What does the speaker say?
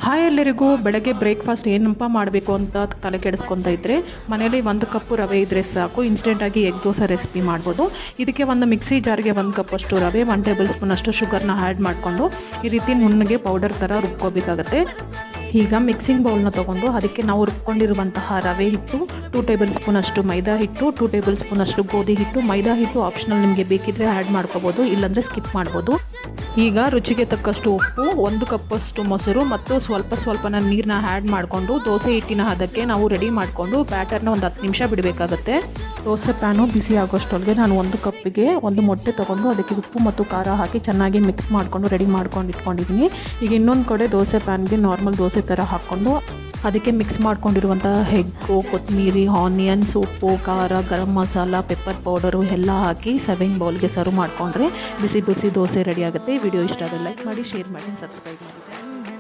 Hi ಎಲ್ಲರಿಗೂ. ಬೆಳಗ್ಗೆ breakfast ಏನಪ್ಪ ಮಾಡಬೇಕು ಅಂತ ತಲೆ ಕೆಡಿಸ್ಕೊತಾ ಇದ್ದರೆ ಮನೇಲಿ 1 ಕಪ್ಪು ರವೆ ಇದ್ದರೆ ಸಾಕು, ಇನ್ಸ್ಟೆಂಟಾಗಿ ಎಗ್ ದೋಸೆ ರೆಸಿಪಿ ಮಾಡ್ಬೋದು. ಇದಕ್ಕೆ ಒಂದು ಮಿಕ್ಸಿ ಜಾರ್ಗೆ 1 ಕಪ್ಪಷ್ಟು ರವೆ, 1 ಟೇಬಲ್ ಸ್ಪೂನ್ ಅಷ್ಟು ಶುಗರ್ನ ಆ್ಯಡ್ ಮಾಡಿಕೊಂಡು ಈ ರೀತಿ ನುಣ್ಣಗೆ ಪೌಡರ್ ಥರ ರುಬ್ಕೋಬೇಕಾಗತ್ತೆ. ಈಗ ಮಿಕ್ಸಿಂಗ್ ಬೌಲ್ನ ತೊಗೊಂಡು ಅದಕ್ಕೆ ನಾವು ರುಬ್ಕೊಂಡಿರುವಂತಹ ರವೆ ಹಿಟ್ಟು, 2 ಟೇಬಲ್ ಸ್ಪೂನ್ ಅಷ್ಟು ಮೈದಾ ಹಿಟ್ಟು, 2 ಟೇಬಲ್ ಸ್ಪೂನ್ ಅಷ್ಟು ಗೋಧಿ ಹಿಟ್ಟು. ಮೈದಾ ಹಿಟ್ಟು ಆಪ್ಷನಲ್, ನಿಮಗೆ ಬೇಕಿದ್ರೆ ಆ್ಯಡ್ ಮಾಡ್ಕೋಬೋದು, ಇಲ್ಲಾಂದರೆ ಸ್ಕಿಪ್ ಮಾಡ್ಬೋದು. ಈಗ ರುಚಿಗೆ ತಕ್ಕಷ್ಟು ಉಪ್ಪು, 1 ಕಪ್ಪಷ್ಟು ಮೊಸರು ಮತ್ತು ಸ್ವಲ್ಪನ ನೀರನ್ನ ಆ್ಯಡ್ ಮಾಡಿಕೊಂಡು ದೋಸೆ ಹಿಟ್ಟಿನ ಹದಕ್ಕೆ ನಾವು ರೆಡಿ ಮಾಡಿಕೊಂಡು ಬ್ಯಾಟರ್ನ ಒಂದು 10 ನಿಮಿಷ ಬಿಡಬೇಕಾಗುತ್ತೆ. ದೋಸೆ ಪ್ಯಾನು ಬಿಸಿ ಆಗೋಷ್ಟೊಳಗೆ ನಾನು 1 ಕಪ್ಪಿಗೆ 1 ಮೊಟ್ಟೆ ತೊಗೊಂಡು ಅದಕ್ಕೆ ಉಪ್ಪು ಮತ್ತು ಖಾರ ಹಾಕಿ ಚೆನ್ನಾಗಿ ಮಿಕ್ಸ್ ಮಾಡಿಕೊಂಡು ರೆಡಿ ಮಾಡ್ಕೊಂಡು ಇಟ್ಕೊಂಡಿದ್ದೀನಿ. ಈಗ ಇನ್ನೊಂದು ಕಡೆ ದೋಸೆ ಪ್ಯಾನ್ಗೆ ನಾರ್ಮಲ್ ದೋಸೆ ಥರ ಹಾಕ್ಕೊಂಡು ಅದಕ್ಕೆ ಮಿಕ್ಸ್ ಮಾಡ್ಕೊಂಡಿರುವಂಥ ಎಗ್ಗು, ಕೊತ್ತಂಬರಿ, ಆನಿಯನ್ಸ್, ಉಪ್ಪು, ಖಾರ, ಗರಂ ಮಸಾಲ, ಪೆಪ್ಪರ್ ಪೌಡರು ಎಲ್ಲ ಹಾಕಿ ಸರ್ವಿಂಗ್ ಬೌಲ್ಗೆ ಸರ್ವ್ ಮಾಡಿಕೊಂಡ್ರೆ ಬಿಸಿ ಬಿಸಿ ದೋಸೆ ರೆಡಿ ಆಗುತ್ತೆ. ವಿಡಿಯೋ ಇಷ್ಟ ಆದರೆ ಲೈಕ್ ಮಾಡಿ, ಶೇರ್ ಮಾಡಿ, ಸಬ್ಸ್ಕ್ರೈಬ್ ಮಾಡಿ.